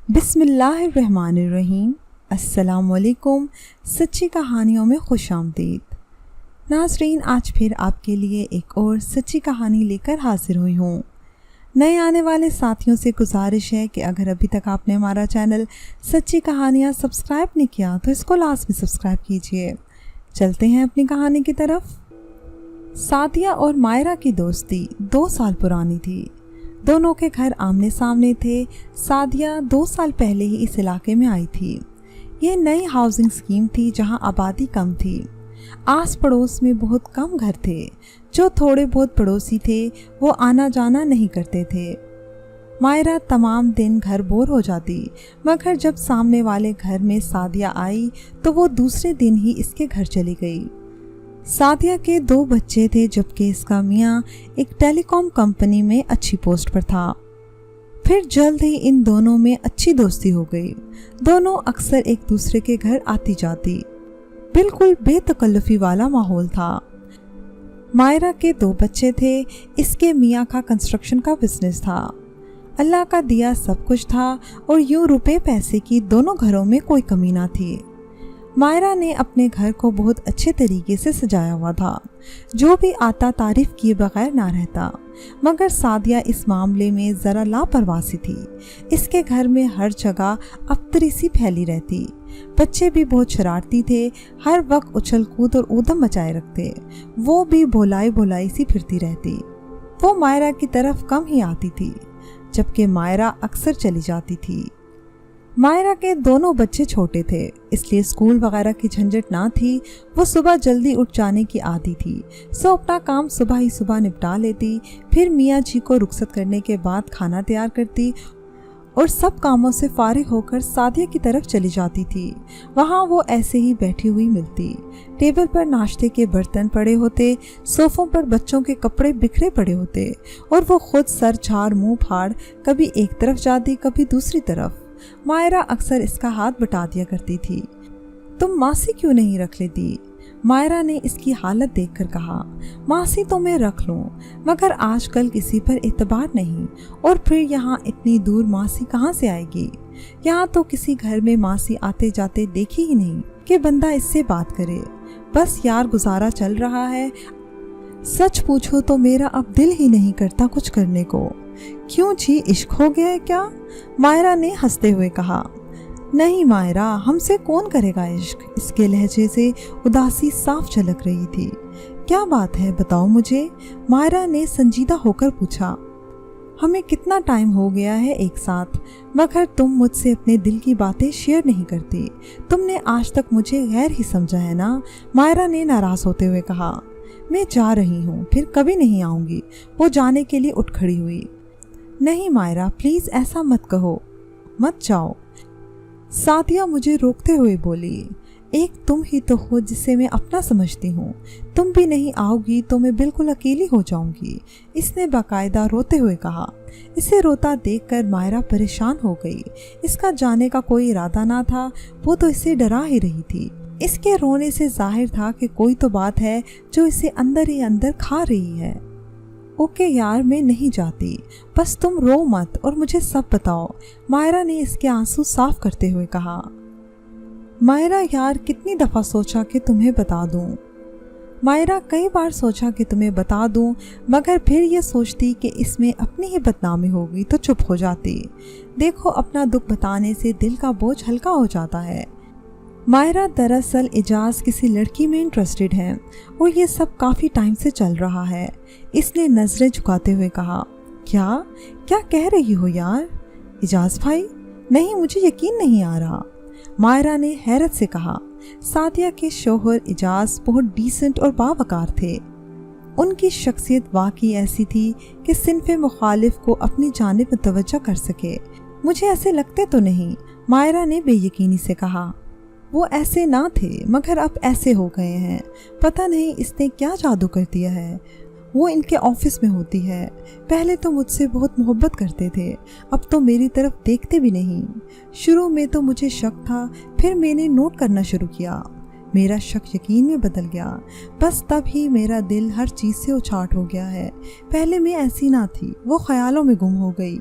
بسم اللہ الرحمن الرحیم۔ السلام علیکم۔ سچی کہانیوں میں خوش آمدید ناظرین، آج پھر آپ کے لیے ایک اور سچی کہانی لے کر حاضر ہوئی ہوں۔ نئے آنے والے ساتھیوں سے گزارش ہے کہ اگر ابھی تک آپ نے ہمارا چینل سچی کہانیاں سبسکرائب نہیں کیا تو اس کو لازمی سبسکرائب کیجئے۔ چلتے ہیں اپنی کہانی کی طرف۔ سعدیہ اور مائرہ کی دوستی 2 سال پرانی تھی۔ دونوں کے گھر آمنے سامنے تھے۔ سعدیہ 2 سال پہلے ہی اس علاقے میں آئی تھی۔ یہ نئی ہاؤسنگ اسکیم تھی جہاں آبادی کم تھی۔ آس پڑوس میں بہت کم گھر تھے۔ جو تھوڑے بہت پڑوسی تھے وہ آنا جانا نہیں کرتے تھے۔ مائرہ تمام دن گھر بور ہو جاتی، مگر جب سامنے والے گھر میں سعدیہ آئی تو وہ دوسرے دن ہی اس کے گھر چلی گئی۔ سعدیہ کے 2 بچے تھے، جبکہ اس کا میاں ایک ٹیلی کام کمپنی میں اچھی پوسٹ پر تھا۔ پھر جلد ہی ان دونوں میں اچھی دوستی ہو گئی۔ دونوں اکثر ایک دوسرے کے گھر آتی جاتی۔ بالکل بے تکلفی والا ماحول تھا۔ مائرہ کے 2 بچے تھے۔ اس کے میاں کا کنسٹرکشن کا بزنس تھا۔ اللہ کا دیا سب کچھ تھا اور یوں روپے پیسے کی دونوں گھروں میں کوئی کمی نہ تھی۔ مائرہ نے اپنے گھر کو بہت اچھے طریقے سے سجایا ہوا تھا۔ جو بھی آتا تعریف کیے بغیر نہ رہتا، مگر سعدیہ اس معاملے میں ذرا لاپرواہ سی تھی۔ اس کے گھر میں ہر جگہ ابتری سی پھیلی رہتی۔ بچے بھی بہت شرارتی تھے، ہر وقت اچھل کود اور اودم مچائے رکھتے۔ وہ بھی بولائی سی پھرتی رہتی۔ وہ مائرہ کی طرف کم ہی آتی تھی، جبکہ مائرہ اکثر چلی جاتی تھی۔ مائرہ کے دونوں بچے چھوٹے تھے، اس لیے اسکول وغیرہ کی جھنجٹ نہ تھی۔ وہ صبح جلدی اٹھ جانے کی عادی تھی، سو اپنا کام صبح ہی نپٹا لیتی۔ پھر میاں جی کو رخصت کرنے کے بعد کھانا تیار کرتی اور سب کاموں سے فارغ ہو کر سعدیہ کی طرف چلی جاتی تھی۔ وہاں وہ ایسے ہی بیٹھی ہوئی ملتی۔ ٹیبل پر ناشتے کے برتن پڑے ہوتے، صوفوں پر بچوں کے کپڑے بکھرے پڑے ہوتے، اور وہ خود سر جھاڑ منہ پھاڑ کبھی ایک طرف جاتی کبھی دوسری طرف۔ مائرہ اکثر اس کا ہاتھ بٹا دیا کرتی تھی۔ تم ماسی کیوں نہیں رکھ لیتی؟ مائرہ نے اس کی حالت دیکھ کر کہا۔ ماسی تو میں رکھ لوں، مگر آج کل کسی پر اعتبار نہیں، اور پھر یہاں اتنی دور ماسی کہاں سے آئے گی؟ یہاں تو کسی گھر میں ماسی آتے جاتے دیکھی ہی نہیں کہ بندہ اس سے بات کرے۔ بس یار گزارا چل رہا ہے۔ سچ پوچھو تو میرا اب دل ہی نہیں کرتا کچھ کرنے کو۔ کیوں جی، عشق ہو گیا ہے کیا؟ مائرہ نے ہنستے ہوئے کہا۔ نہیں مائرہ، ہم سے کون کرے گا عشق؟ اس کے لہجے سے اداسی صاف جھلک رہی تھی۔ کیا بات ہے بتاؤ مجھے، مائرہ نے سنجیدہ ہو کر پوچھا۔ ہمیں کتنا ٹائم ہو گیا ہے ایک ساتھ، مگر تم مجھ سے اپنے دل کی باتیں شیئر نہیں کرتی۔ تم نے آج تک مجھے غیر ہی سمجھا ہے نا؟ مائرہ نے ناراض ہوتے ہوئے کہا۔ میں جا رہی ہوں، پھر کبھی نہیں آؤں گی۔ وہ جانے کے لیے اٹھ کھڑی ہوئی۔ نہیں مائرہ، پلیز ایسا مت کہو، مت جاؤ، سعدیہ مجھے روکتے ہوئے بولی۔ ایک تم ہی تو ہو جسے میں اپنا سمجھتی ہوں۔ تم بھی نہیں آؤ گی تو میں بالکل اکیلی ہو جاؤں گی، اس نے باقاعدہ روتے ہوئے کہا۔ اسے روتا دیکھ کر مائرہ پریشان ہو گئی۔ اس کا جانے کا کوئی ارادہ نہ تھا، وہ تو اسے ڈرا ہی رہی تھی۔ اس کے رونے سے ظاہر تھا کہ کوئی تو بات ہے جو اسے اندر ہی اندر کھا رہی ہے۔ اوکے یار، میں نہیں جاتی، بس تم رو مت اور مجھے سب بتاؤ، مائرہ نے اس کے آنسو صاف کرتے ہوئے کہا۔ مائرہ یار، کتنی دفعہ سوچا کہ تمہیں بتا دوں۔ مائرہ کئی بار سوچا کہ تمہیں بتا دوں، مگر پھر یہ سوچتی کہ اس میں اپنی ہی بدنامی ہوگی تو چپ ہو جاتی۔ دیکھو، اپنا دکھ بتانے سے دل کا بوجھ ہلکا ہو جاتا ہے۔ مائرہ دراصل اعجاز کسی لڑکی میں انٹرسٹڈ ہے، اور یہ سب کافی ٹائم سے چل رہا ہے۔ اس نے نظریں جھکاتے ہوئے کہا۔ کیا کہہ رہی ہو یار؟ اعجاز بھائی؟ نہیں، مجھے یقین نہیں آ رہا، مائرہ نے حیرت سے کہا۔ سعدیہ کے شوہر اعجاز بہت ڈیسنٹ اور باوقار تھے۔ ان کی شخصیت واقعی ایسی تھی کہ صنف مخالف کو اپنی جانب متوجہ کر سکے۔ مجھے ایسے لگتے تو نہیں، مائرہ نے بے یقینی سے کہا۔ وہ ایسے نہ تھے، مگر اب ایسے ہو گئے ہیں۔ پتہ نہیں اس نے کیا جادو کر دیا ہے۔ وہ ان کے آفس میں ہوتی ہے۔ پہلے تو مجھ سے بہت محبت کرتے تھے، اب تو میری طرف دیکھتے بھی نہیں۔ شروع میں تو مجھے شک تھا، پھر میں نے نوٹ کرنا شروع کیا۔ میرا شک یقین میں بدل گیا، بس تب ہی میرا دل ہر چیز سے اچاٹ ہو گیا ہے۔ پہلے میں ایسی نہ تھی، وہ خیالوں میں گم ہو گئی۔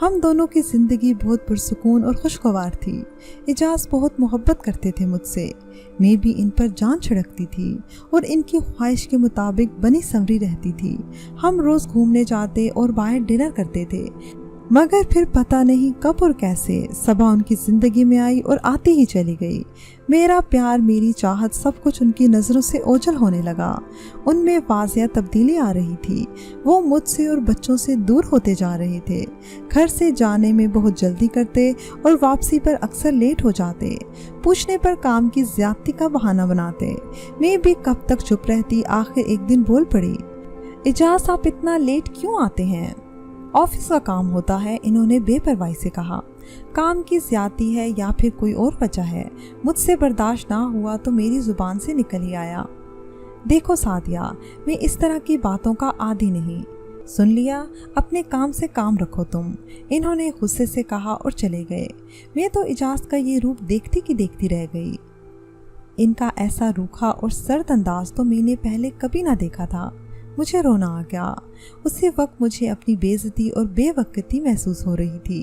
हम दोनों की ज़िंदगी बहुत पुरसुकून और खुशगवार थी। इजाज़ बहुत मोहब्बत करते थे मुझसे, मैं भी इन पर जान छिड़कती थी और इनकी ख्वाहिश के मुताबिक बनी संवरी रहती थी। हम रोज़ घूमने जाते और बाहर डिनर करते थे, मगर फिर पता नहीं कब और कैसे सबा उनकी ज़िंदगी में आई और आती ही चली गई। मेरा प्यार, मेरी चाहत, सब कुछ उनकी नज़रों से ओझल होने लगा। उनमें वाज़िया तब्दीली आ रही थी। वो मुझसे और बच्चों से दूर होते जा रहे थे। घर से जाने में बहुत जल्दी करते और वापसी पर अक्सर लेट हो जाते। पूछने पर काम की ज़्यादती का बहाना बनाते। मैं भी कब तक चुप रहती। आखिर एक दिन बोल पड़ी, इजाज़ आप इतना लेट क्यों आते हैं? ऑफिस का काम होता है, इन्होंने बेपरवाही से कहा। काम की ज़्यादती है या फिर कोई और वजह है? मुझसे बर्दाश्त ना हुआ तो मेरी ज़ुबान से निकल ही आया, देखो सादिया, मैं इस तरह की बातों का आदी नहीं। सुन लिया, अपने काम से काम रखो तुम, इन्होंने गुस्से से कहा और चले गए। मैं तो इजाज़ का ये रूप देखती की देखती रह गई। इनका ऐसा रूखा और सर्द अंदाज तो मैंने पहले कभी ना देखा था। मुझे रोना आ गया। उसी वक्त मुझे अपनी बेइज्जती और बेवकती महसूस हो रही थी।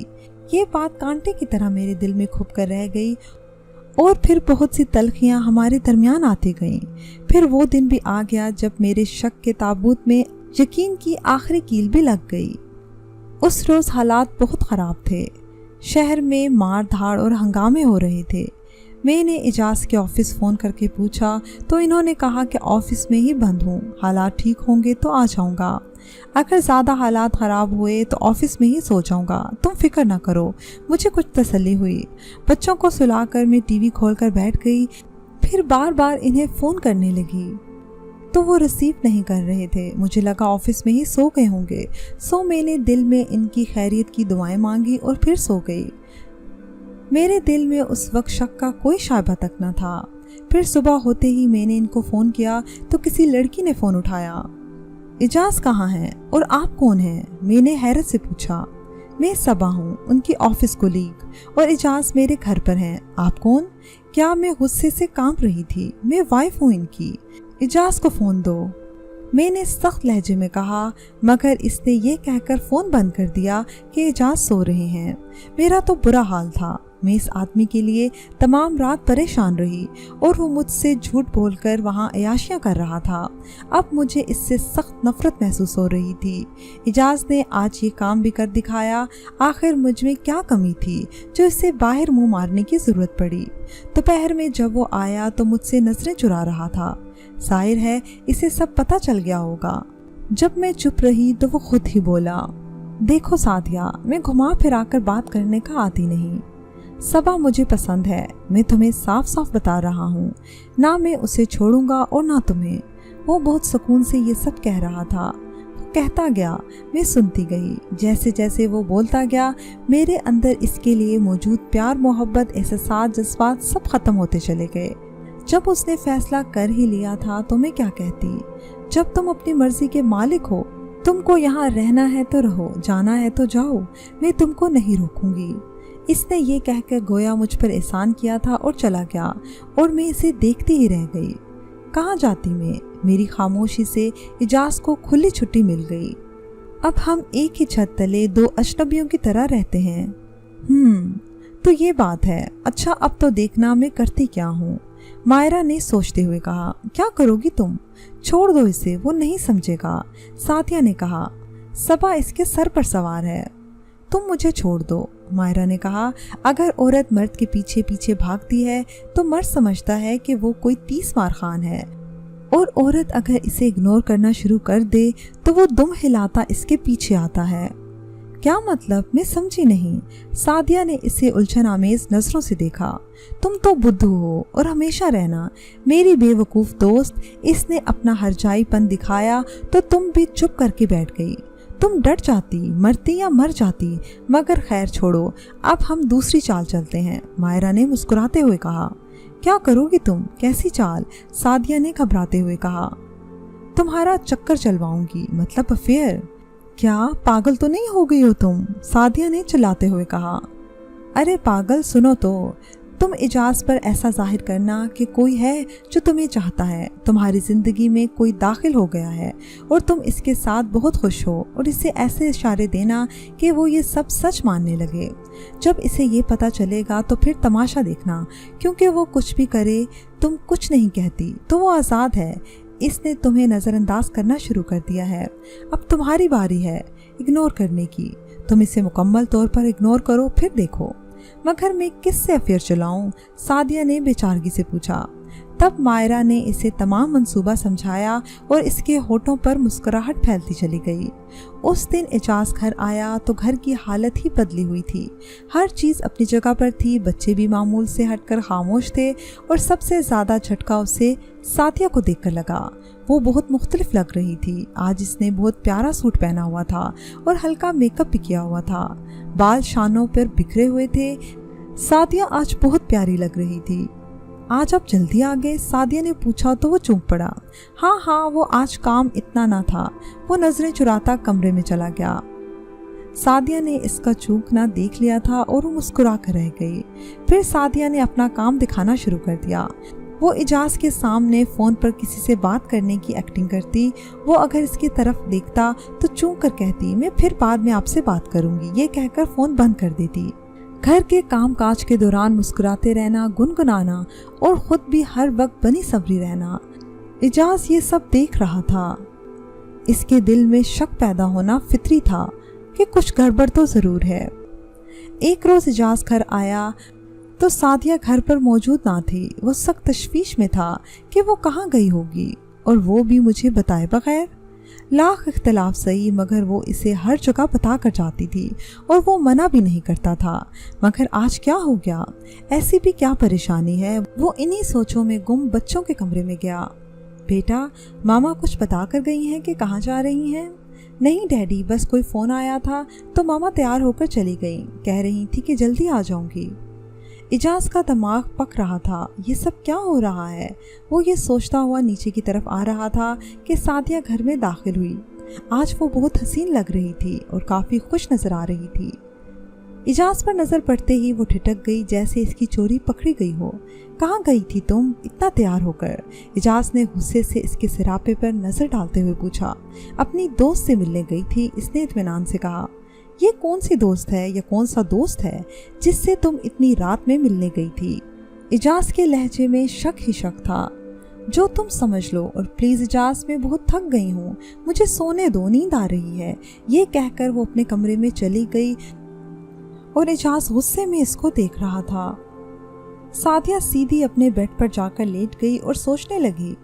ये बात कांटे की तरह मेरे दिल में खुप कर रह गई और फिर बहुत सी तलखियाँ हमारे दरमियान आती गईं। फिर वो दिन भी आ गया जब मेरे शक के ताबूत में यकीन की आखिरी कील भी लग गई। उस रोज़ हालात बहुत ख़राब थे। शहर में मार धाड़ और हंगामे हो रहे थे। मैंने इजाज़ के ऑफिस फ़ोन करके पूछा तो इन्होंने कहा कि ऑफिस में ही बंद हूँ, हालात ठीक होंगे तो आ जाऊँगा। अगर ज़्यादा हालात ख़राब हुए तो ऑफिस में ही सो जाऊँगा, तुम फिक्र ना करो। मुझे कुछ तसल्ली हुई। बच्चों को सुलाकर मैं टीवी खोलकर बैठ गई। फिर बार बार इन्हें फ़ोन करने लगी तो वो रिसीव नहीं कर रहे थे। मुझे लगा ऑफिस में ही सो गए होंगे, सो मैंने दिल में इनकी खैरियत की दुआएं मांगी और फिर सो गई। मेरे दिल में उस वक्त शक का कोई शायबा तक न था। फिर सुबह होते ही मैंने इनको फ़ोन किया तो किसी लड़की ने फ़ोन उठाया। इजाज़ कहाँ हैं और आप कौन हैं? मैंने हैरत से पूछा। मैं सबा हूँ, उनकी ऑफिस कोलीग, और इजाज़ मेरे घर पर हैं। आप कौन? क्या? मैं गुस्से से कांप रही थी। मैं वाइफ हूँ इनकी, इजाज़ को फ़ोन दो, मैंने सख्त लहजे में कहा, मगर इसने ये कहकर फ़ोन बंद कर दिया कि इजाज़ सो रहे हैं। मेरा तो बुरा हाल था। मैं इस आदमी के लिए तमाम रात परेशान रही और वो मुझसे झूठ बोलकर वहाँ अयाशियाँ कर रहा था। अब मुझे इससे सख्त नफ़रत महसूस हो रही थी। इजाज़ ने आज ये काम भी कर दिखाया। आखिर मुझ में क्या कमी थी जो इससे बाहर मुंह मारने की ज़रूरत पड़ी? दोपहर में जब वो आया तो मुझसे नज़रें चुरा रहा था। जाहिर है इसे सब पता चल गया होगा। जब मैं चुप रही तो वो खुद ही बोला, देखो सादिया, मैं घुमा फिरा कर बात करने का आदी नहीं। सबा मुझे पसंद है, मैं तुम्हें साफ साफ बता रहा हूँ। ना मैं उसे छोड़ूंगा और ना तुम्हें। वो बहुत सुकून से ये सब कह रहा था। कहता गया, मैं सुनती गई। जैसे जैसे वो बोलता गया, मेरे अंदर इसके लिए मौजूद प्यार, मोहब्बत, एहसास, जज्बात सब ख़त्म होते चले गए। जब उसने फैसला कर ही लिया था तो मैं क्या कहती? जब तुम अपनी मर्जी के मालिक हो, तुमको यहाँ रहना है तो रहो, जाना है तो जाओ, मैं तुमको नहीं रोकूंगी। इसने ये कहकर गोया मुझ पर एहसान किया था और चला गया और मैं इसे देखती ही रह गई। कहाँ जाती मैं? मेरी खामोशी से इजाज़ को खुली छुट्टी मिल गई। अब हम एक ही छत तले दो अजनबियों की तरह रहते हैं। तो ये बात है। अच्छा, अब तो देखना मैं करती क्या हूँ। मायरा ने सोचते हुए कहा, क्या करोगी तुम? छोड़ दो इसे, वो नहीं समझेगा। साथिया ने कहा, सबा इसके सर पर सवार है, तुम मुझे छोड़ दो। मायरा ने कहा, अगर औरत मर्द के पीछे पीछे भागती है तो मर्द समझता है कि वो कोई 30 मार खान है, और औरत अगर इसे इग्नोर करना शुरू कर दे तो वो दुम हिलाता इसके पीछे आता है। क्या मतलब? मैं समझी नहीं। सादिया ने इसे उलझन आमेज नजरों से देखा। तुम तो बुद्धू हो और हमेशा रहना, मेरी बेवकूफ़ दोस्त। इसने अपना हरजाईपन दिखाया तो तुम भी चुप करके बैठ गई। तुम डट जाती, मरती या मर जाती, मगर खैर छोड़ो, अब हम दूसरी चाल चलते हैं। मायरा ने मुस्कुराते हुए कहा। क्या करोगी तुम? कैसी चाल? सादिया ने घबराते हुए कहा। तुम्हारा चक्कर चलवाऊंगी, मतलब अफेयर। क्या पागल तो नहीं हो गई हो तुम? सादिया ने चिल्लाते हुए कहा। अरे पागल, सुनो तो, तुम इजाज़ पर ऐसा जाहिर करना कि कोई है जो तुम्हें चाहता है, तुम्हारी ज़िंदगी में कोई दाखिल हो गया है और तुम इसके साथ बहुत खुश हो, और इसे ऐसे इशारे देना कि वो ये सब सच मानने लगे। जब इसे ये पता चलेगा तो फिर तमाशा देखना, क्योंकि वो कुछ भी करे तुम कुछ नहीं कहती तो वो आज़ाद है। इसने तुम्हें नज़रअंदाज करना शुरू कर दिया है, अब तुम्हारी बारी है इग्नोर करने की। तुम इसे मुकम्मल तौर पर इग्नोर करो, फिर देखो। मगर मैं किससे अफेयर चलाऊं? सादिया ने बेचारगी से पूछा। तब मायरा ने इसे तमाम मंसूबा समझाया और इसके होठों पर मुस्कुराहट फैलती चली गई। उस दिन इजाज़ घर आया तो घर की हालत ही बदली हुई थी। हर चीज़ अपनी जगह पर थी, बच्चे भी मामूल से हटकर खामोश थे, और सबसे ज़्यादा झटका उसे सादिया को देखकर लगा। वो बहुत मुख्तलिफ लग रही थी। आज इसने बहुत प्यारा सूट पहना हुआ था और हल्का मेकअप भी किया हुआ था। बाल शानों पर बिखरे हुए थे। सादिया आज बहुत प्यारी लग रही थी। आज आप जल्दी आ गए? सादिया ने पूछा तो वो चूक पड़ा। हाँ, वो आज काम इतना ना था। वो नजरें चुराता कमरे में चला गया। सादिया ने इसका चूकना देख लिया था और वो मुस्कुरा कर रह गई। फिर सादिया ने अपना काम दिखाना शुरू कर दिया। वो इजाज़ के सामने फ़ोन पर किसी से बात करने की एक्टिंग करती। वो अगर इसकी तरफ देखता तो चूक कर कहती, मैं फिर बाद में आपसे बात करूँगी, ये कहकर फ़ोन बंद कर देती। घर के काम काज के दौरान मुस्कुराते रहना, गुनगुनाना और ख़ुद भी हर वक्त बनी सबरी रहना। इजाज़ ये सब देख रहा था। इसके दिल में शक पैदा होना फितरी था कि कुछ गड़बड़ तो ज़रूर है। एक रोज़ इजाज़ घर आया तो सादिया घर पर मौजूद ना थी। वो सख्त तशवीश में था कि वो कहाँ गई होगी, और वो भी मुझे बताए बगैर। लाख इख्तलाफ सही, मगर वो इसे हर जगह बता कर जाती थी और वो मना भी नहीं करता था। मगर आज क्या हो गया? ऐसी भी क्या परेशानी है? वो इन्हीं सोचों में गुम बच्चों के कमरे में गया। बेटा, मामा कुछ बता कर गई हैं कि कहाँ जा रही हैं? नहीं डैडी, बस कोई फ़ोन आया था तो मामा तैयार होकर चली गई, कह रही थी कि जल्दी आ जाऊंगी। इजाज़ का दिमाग पक रहा था। ये सब क्या हो रहा है? वो ये सोचता हुआ नीचे की तरफ आ रहा था कि सादिया घर में दाखिल हुई। आज वो बहुत हसीन लग रही थी और काफ़ी खुश नज़र आ रही थी। इजाज़ पर नज़र पड़ते ही वो ठिठक गई, जैसे इसकी चोरी पकड़ी गई हो। कहाँ गई थी तुम इतना तैयार होकर? इजाज़ ने गुस्से से इसके सिरापे पर नज़र डालते हुए पूछा। अपनी दोस्त से मिलने गई थी, इसने इत्मीनान से कहा। ये कौन सी दोस्त है या कौन सा दोस्त है जिससे तुम इतनी रात में मिलने गई थी? इजाज़ के लहजे में शक ही शक था। जो तुम समझ लो, और प्लीज़ इजाज़, मैं बहुत थक गई हूँ, मुझे सोने दो, नींद आ रही है। ये कहकर वो अपने कमरे में चली गई और इजाज़ गुस्से में इसको देख रहा था। सादिया सीधी अपने बेड पर जाकर लेट गई और सोचने लगी।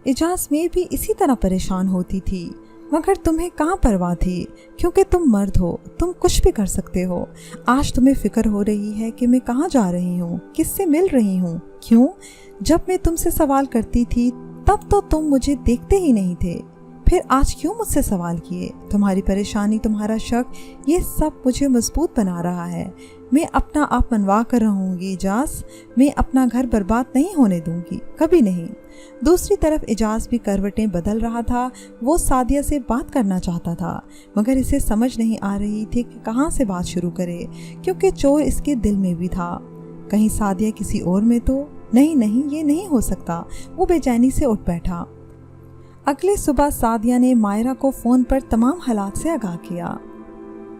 इजाज़ में भी इसी तरह परेशान होती थी, मगर तुम्हें कहाँ परवाह थी, क्योंकि तुम मर्द हो, तुम कुछ भी कर सकते हो। आज तुम्हें फिक्र हो रही है कि मैं कहाँ जा रही हूँ, किससे मिल रही हूँ, क्यों? जब मैं तुमसे सवाल करती थी तब तो तुम मुझे देखते ही नहीं थे, फिर आज क्यों मुझसे सवाल किए? तुम्हारी परेशानी, तुम्हारा शक, ये सब मुझे मजबूत बना रहा है। मैं अपना आप मनवा कर रहूँगी इजाज़, मैं अपना घर बर्बाद नहीं होने दूँगी, कभी नहीं। दूसरी तरफ इजाज़ भी करवटें बदल रहा था। वो सादिया से बात करना चाहता था, मगर इसे समझ नहीं आ रही थी कि कहाँ से बात शुरू करे, क्योंकि चोर इसके दिल में भी था। कहीं सादिया किसी और में तो नहीं, ये नहीं हो सकता। वो बेचैनी से उठ बैठा। अगली सुबह सादिया ने मायरा को फ़ोन पर तमाम हालात से आगाह किया।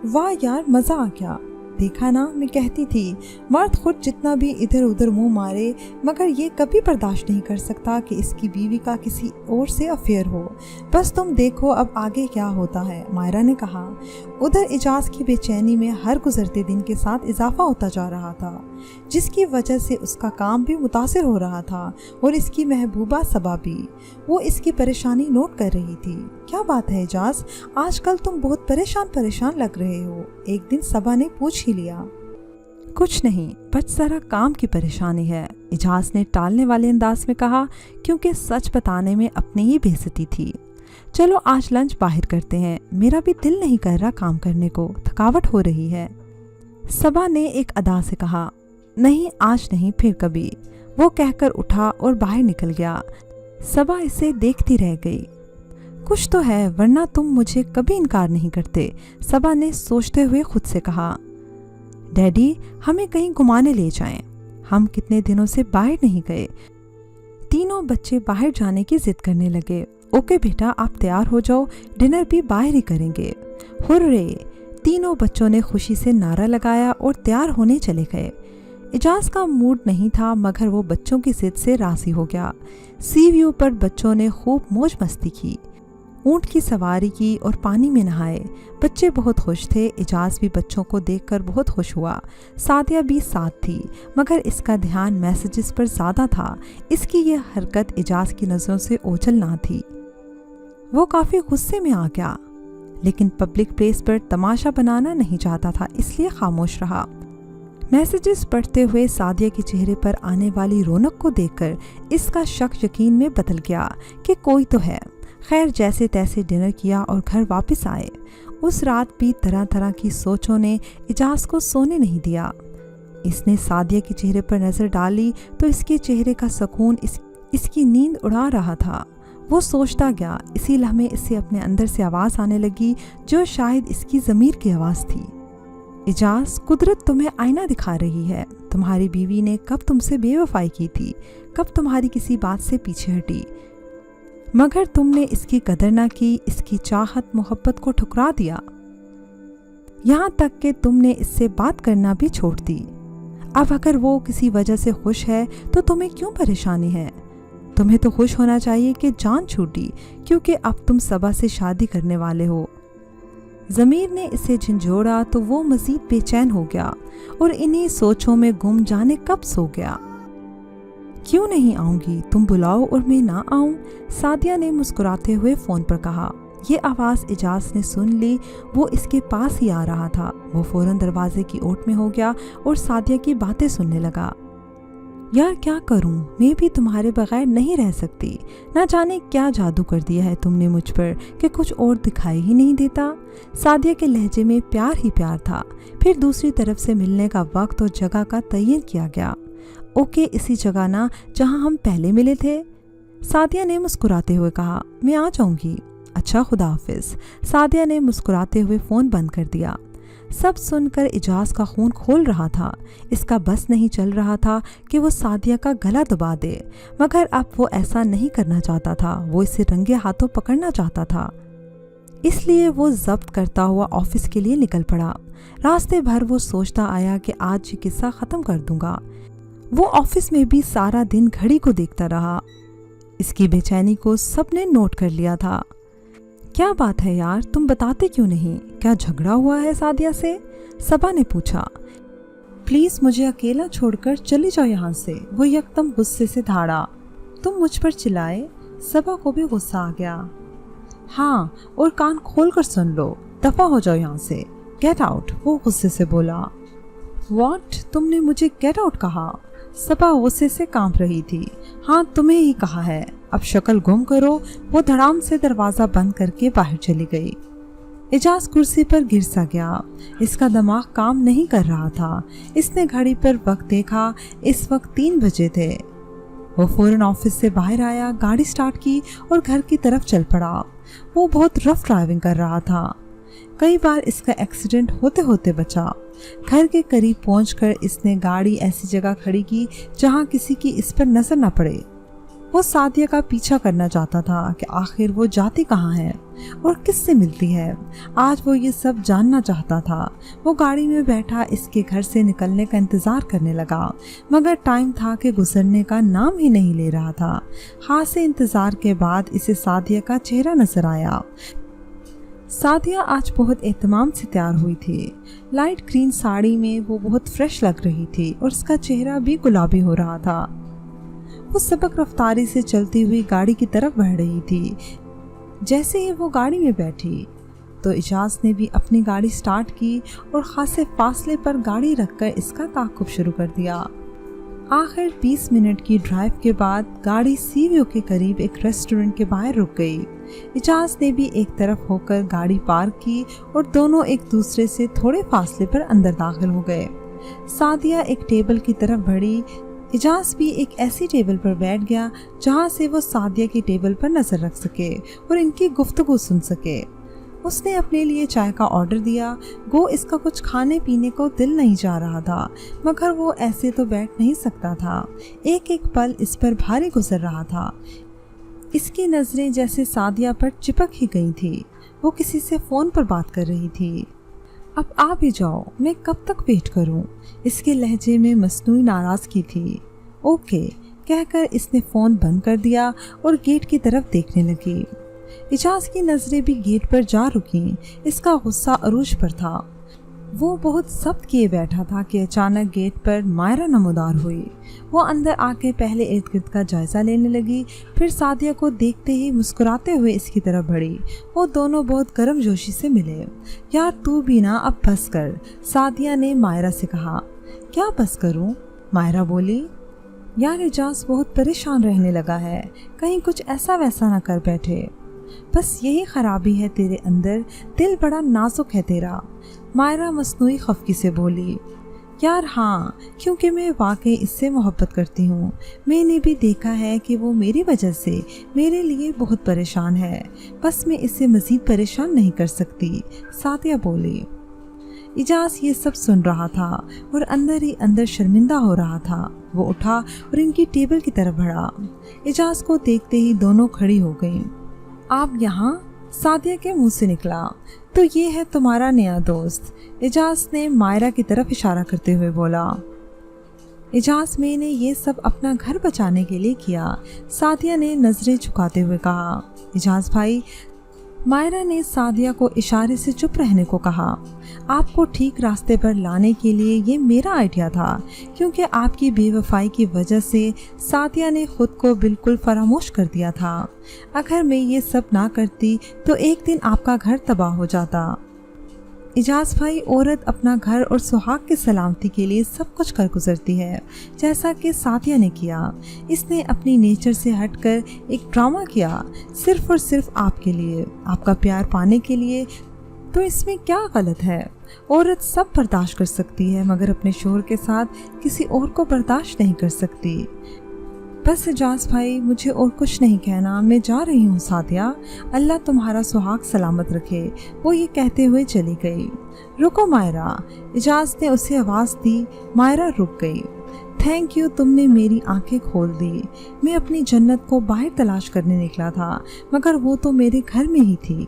वाह यार, मज़ा आ गया। देखा ना, मैं कहती थी, मर्द खुद जितना भी इधर उधर मुंह मारे, मगर ये कभी बर्दाश्त नहीं कर सकता कि इसकी बीवी का किसी और से अफेयर हो। बस तुम देखो अब आगे क्या होता है, मायरा ने कहा। उधर इजाज़ की बेचैनी में हर गुजरते दिन के साथ इजाफा होता जा रहा था, जिसकी वजह से उसका काम भी मुतासिर हो रहा था और इसकी महबूबा सबा भी। वो इसकी परेशानी नोट कर रही थी। क्या बात है इजाज़, आजकल तुम बहुत परेशान लग रहे हो, एक दिन सबा ने पूछ ही लिया। कुछ नहीं, बस जरा काम की परेशानी है, इजाज़ ने टालने वाले अंदाज में कहा, क्योंकि सच बताने में अपनी ही बेइज्जती थी। चलो आज लंच बाहर करते हैं, मेरा भी दिल नहीं कर रहा काम करने को, थकावट हो रही है। सबा ने एक अदा से कहा। नहीं आज नहीं, फिर कभी, वो कहकर उठा और बाहर निकल गया। सबा इसे देखती रह गई। कुछ तो है, वरना तुम मुझे कभी इनकार नहीं करते, सबा ने सोचते हुए खुद से कहा। डैडी, हमें कहीं घुमाने ले जाएं। ہم کتنے دنوں سے باہر نہیں گئے۔ تینوں بچے باہر جانے کی ضد کرنے لگے۔ اوکے بیٹا، آپ تیار ہو جاؤ، ڈنر بھی باہر ہی کریں گے۔ ہرے! تینوں بچوں نے خوشی سے نعرہ لگایا اور تیار ہونے چلے گئے۔ اجاز کا موڈ نہیں تھا مگر وہ بچوں کی ضد سے راضی ہو گیا۔ سی ویو پر بچوں نے خوب موج مستی کی، اونٹ کی سواری کی اور پانی میں نہائے۔ بچے بہت خوش تھے۔ اجاز بھی بچوں کو دیکھ کر بہت خوش ہوا۔ سعدیہ بھی ساتھ تھی مگر اس کا دھیان میسیجز پر زیادہ تھا۔ اس کی یہ حرکت اجاز کی نظروں سے اوجھل نہ تھی۔ وہ کافی غصے میں آ گیا لیکن پبلک پلیس پر تماشا بنانا نہیں چاہتا تھا، اس لیے خاموش رہا۔ میسیجز پڑھتے ہوئے سعدیہ کے چہرے پر آنے والی رونق کو دیکھ کر اس کا شک یقین میں بدل گیا کہ کوئی تو ہے۔ خیر، جیسے تیسے ڈنر کیا اور گھر واپس آئے۔ اس رات بھی طرح طرح کی سوچوں نے اجاز کو سونے نہیں دیا۔ اس نے سعدیہ کے چہرے پر نظر ڈالی تو اس کے چہرے کا سکون اس کی نیند اڑا رہا تھا۔ وہ سوچتا گیا۔ اسی لمحے اسے اپنے اندر سے آواز آنے لگی جو شاید اس کی ضمیر کی آواز تھی۔ اجاز، قدرت تمہیں آئینہ دکھا رہی ہے۔ تمہاری بیوی نے کب تم سے بے وفائی کی تھی، کب تمہاری کسی بات سے پیچھے ہٹی، مگر تم نے اس کی قدر نہ کی، اس کی چاہت محبت کو ٹھکرا دیا، یہاں تک کہ تم نے اس سے بات کرنا بھی چھوڑ دی۔ اب اگر وہ کسی وجہ سے خوش ہے تو تمہیں کیوں پریشانی ہے؟ تمہیں تو خوش ہونا چاہیے کہ جان چھوٹی، کیونکہ اب تم صبا سے شادی کرنے والے ہو۔ ضمیر نے اسے جھنجھوڑا تو وہ مزید بے چین ہو گیا اور انہی سوچوں میں گم جانے کب سو گیا۔ کیوں نہیں آؤں گی؟ تم بلاؤ اور میں نہ آؤں؟ سعدیہ نے مسکراتے ہوئے فون پر کہا۔ یہ آواز اجاز نے سن لی، وہ اس کے پاس ہی آ رہا تھا۔ وہ فوراً دروازے کی اوٹ میں ہو گیا اور سعدیہ کی باتیں سننے لگا۔ یار کیا کروں، میں بھی تمہارے بغیر نہیں رہ سکتی۔ نہ جانے کیا جادو کر دیا ہے تم نے مجھ پر کہ کچھ اور دکھائی ہی نہیں دیتا۔ سعدیہ کے لہجے میں پیار ہی پیار تھا۔ پھر دوسری طرف سے ملنے کا وقت اور جگہ کا تعین کیا گیا۔ اوکے، اسی جگہ نا جہاں ہم پہلے ملے تھے؟ سعدیہ نے مسکراتے ہوئے کہا۔ میں آ جاؤں گی۔ اچھا، خدا حافظ۔ سعدیہ نے مسکراتے ہوئے فون بند کر دیا۔ سب سن کر اجاز کا خون کھول رہا تھا۔ اس کا بس نہیں چل رہا تھا کہ وہ سعدیہ کا گلا دبا دے، مگر اب وہ ایسا نہیں کرنا چاہتا تھا۔ وہ اسے رنگے ہاتھوں پکڑنا چاہتا تھا، اس لیے وہ ضبط کرتا ہوا آفس کے لیے نکل پڑا۔ راستے بھر وہ سوچتا آیا کہ آج یہ قصہ ختم کر دوں گا۔ وہ آفس میں بھی سارا دن گھڑی کو دیکھتا رہا۔ اس کی بے چینی کو سب نے نوٹ کر لیا تھا۔ کیا بات ہے یار، تم بتاتے کیوں نہیں؟ کیا جھگڑا ہوا ہے سعدیہ سے؟ صبا نے پوچھا۔ پلیز مجھے اکیلا چھوڑ کر چلی جاؤ یہاں سے۔ وہ یکدم غصے سے دھاڑا۔ تم مجھ پر چلائے؟ صبا کو بھی غصہ آ گیا۔ ہاں، اور کان کھول کر سن لو، دفع ہو جاؤ یہاں سے۔ گیٹ آؤٹ، وہ غصے سے بولا۔ واٹ؟ تم نے مجھے گیٹ آؤٹ کہا؟ صبا غصے سے کانپ رہی تھی۔ ہاں، تمہیں ہی کہا ہے، اب شکل گم کرو۔ وہ دھڑام سے دروازہ بند کر کے باہر چلی گئی۔ اجاز کرسی پر گر سا گیا۔ اس کا دماغ کام نہیں کر رہا تھا۔ اس نے گھڑی پر وقت دیکھا، اس وقت 3 بجے تھے۔ وہ فوراً آفس سے باہر آیا، گاڑی سٹارٹ کی اور گھر کی طرف چل پڑا۔ وہ بہت رف ڈرائیونگ کر رہا تھا۔ کئی بار اس کا ایکسیڈنٹ ہوتے ہوتے بچا۔ گھر کے قریب پہنچ کر اس نے گاڑی ایسی جگہ کھڑی کی جہاں کسی کی اس پر نظر نہ پڑے۔ وہ سعدیہ کا پیچھا کرنا چاہتا تھا کہ آخر وہ جاتی کہاں ہے اور کس سے ملتی ہے۔ آج وہ یہ سب جاننا چاہتا تھا۔ وہ گاڑی میں بیٹھا اس کے گھر سے نکلنے کا انتظار کرنے لگا، مگر ٹائم تھا کہ گزرنے کا نام ہی نہیں لے رہا تھا۔ خاصے انتظار کے بعد اسے سعدیہ کا چہرہ نظر آیا۔ سعدیہ آج بہت اہتمام سے تیار ہوئی تھی۔ لائٹ گرین ساڑی میں وہ بہت فریش لگ رہی تھی اور اس کا چہرہ بھی گلابی ہو رہا تھا۔ وہ سبک رفتاری سے چلتی ہوئی گاڑی کی طرف بڑھ رہی تھی۔ جیسے ہی وہ گاڑی میں بیٹھی تو اجاز نے بھی اپنی گاڑی سٹارٹ کی اور خاصے فاصلے پر گاڑی رکھ کر اس کا تعاقب شروع کر دیا۔ آخر 20 منٹ کی ڈرائیو کے بعد گاڑی سی ویو کے قریب ایک ریسٹورنٹ کے باہر رک گئی۔ اجاز نے بھی ایک طرف ہو کر گاڑی پارک کی اور دونوں ایک دوسرے سے تھوڑے فاصلے پر اندر داخل ہو گئے۔ سعدیہ ایک ٹیبل کی طرف بڑھی۔ اجاز بھی ایک ایسی ٹیبل پر بیٹھ گیا جہاں سے وہ سعدیہ کی ٹیبل پر نظر رکھ سکے اور ان کی گفتگو سن سکے۔ उसने अपने लिए चाय का ऑर्डर दिया। गो इसका कुछ खाने पीने को दिल नहीं जा रहा था, मगर वो ऐसे तो बैठ नहीं सकता था। एक एक पल इस पर भारी गुजर रहा था। इसकी नज़रें जैसे सादिया पर चिपक ही गई थी। वो किसी से फ़ोन पर बात कर रही थी। अब आ भी जाओ, मैं कब तक वेट करूं? इसके लहजे में मसनूई नाराज़गी थी। ओके कहकर इसने फ़ोन बंद कर दिया और गेट की तरफ देखने लगी। इजाज़ की नज़रें भी गेट पर जा रुकीं। इसका गुस्सा अरूज पर था। वो बहुत सख्त किए बैठा था कि अचानक गेट पर मायरा नमोदार हुई। वो अंदर आके पहले इर्द गिर्द का जायज़ा लेने लगी, फिर सादिया को देखते ही मुस्कुराते हुए इसकी तरफ बढ़ी। वो दोनों बहुत गर्मजोशी से मिले। यार तू भी ना अब बस कर, सादिया ने मायरा से कहा। क्या बस करूं? मायरा बोली। यार इजाज़ बहुत परेशान रहने लगा है, कहीं कुछ ऐसा वैसा ना कर बैठे। बस यही खराबी है तेरे अंदर, दिल बड़ा नाजुक है तेरा, मायरा मसनूई खफकी से बोली। यार हाँ, क्योंकि मैं वाकई इससे मोहब्बत करती हूँ। मैंने भी देखा है कि वो मेरी वजह से मेरे लिए बहुत परेशान है। बस मैं इससे मज़ीद परेशान नहीं कर सकती, सादिया बोली। इजाज़ ये सब सुन रहा था और अंदर ही अंदर शर्मिंदा हो रहा था। वो उठा और इनकी टेबल की तरफ बढ़ा। इजाज़ को देखते ही दोनों खड़ी हो गईं। आप यहाँ? सादिया के मुंह से निकला। तो ये है तुम्हारा नया दोस्त, इजाज़ ने मायरा की तरफ इशारा करते हुए बोला। इजाज़ मैंने ये सब अपना घर बचाने के लिए किया, सादिया ने नज़रें झुकाते हुए कहा। इजाज़ भाई, मायरा ने सादिया को इशारे से चुप रहने को कहा। आपको ठीक रास्ते पर लाने के लिए ये मेरा आइडिया था, क्योंकि आपकी बेवफाई की वजह से सादिया ने खुद को बिल्कुल फरामोश कर दिया था। अगर मैं ये सब ना करती तो एक दिन आपका घर तबाह हो जाता। इजाज़ भाई, औरत अपना घर और सुहाग की सलामती के लिए सब कुछ कर गुजरती है, जैसा कि सादिया ने किया। इसने अपनी नेचर से हटकर एक ड्रामा किया, सिर्फ और सिर्फ आपके लिए, आपका प्यार पाने के लिए। तो इसमें क्या गलत है? औरत सब बर्दाश्त कर सकती है, मगर अपने शोहर के साथ किसी और को बर्दाश्त नहीं कर सकती। बस इजाज़ भाई, मुझे और कुछ नहीं कहना, मैं जा रही हूँ सादिया, अल्लाह तुम्हारा सुहाग सलामत रखे। वो ये कहते हुए चली गई। रुको मायरा, इजाज़ ने उसे आवाज़ दी। मायरा रुक गई। थैंक यू, तुमने मेरी आंखें खोल दी। मैं अपनी जन्नत को बाहर तलाश करने निकला था, मगर वो तो मेरे घर में ही थी।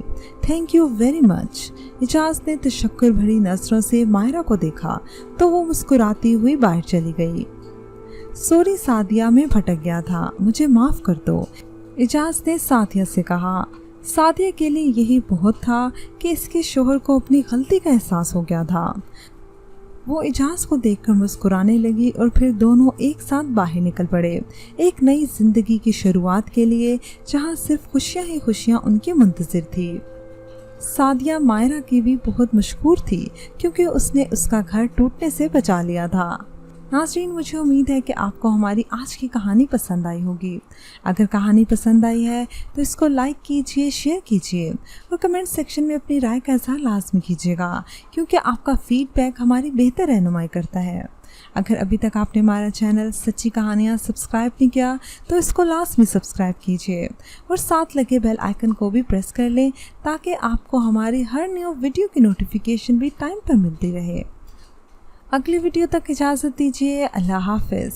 Thank you very much. Ejaz ने तशक्कुर भरी नज़रों से मायरा को देखा तो वो मुस्कुराती हुई बाहर चली गई। सॉरी सादिया, मैं भटक गया था, मुझे माफ़ कर दो, इजाज़ ने सादिया से कहा। सादिया के लिए यही बहुत था कि इसके शोहर को अपनी गलती का एहसास हो गया था। वो इजाज़ को देखकर मुस्कुराने लगी और फिर दोनों एक साथ बाहर निकल पड़े, एक नई ज़िंदगी की शुरुआत के लिए, जहाँ सिर्फ खुशियाँ ही खुशियाँ उनके मुंतज़िर थी। सादिया मायरा की भी बहुत मशहूर थी, क्योंकि उसने उसका घर टूटने से बचा लिया था। नाज़रीन, मुझे उम्मीद है कि आपको हमारी आज की कहानी पसंद आई होगी। अगर कहानी पसंद आई है तो इसको लाइक कीजिए, शेयर कीजिए और कमेंट सेक्शन में अपनी राय का इज़हार लाजमी कीजिएगा, क्योंकि आपका फीडबैक हमारी बेहतर रहनुमाई करता है। अगर अभी तक आपने हमारा चैनल सच्ची कहानियाँ सब्सक्राइब नहीं किया तो इसको लाजमी सब्सक्राइब कीजिए और साथ लगे बेल आइकन को भी प्रेस कर लें, ताकि आपको हमारी हर न्यू वीडियो की नोटिफिकेशन भी टाइम पर मिलती रहे। अगली वीडियो तक इजाज़त दीजिए। अल्लाह हाफ़िज़।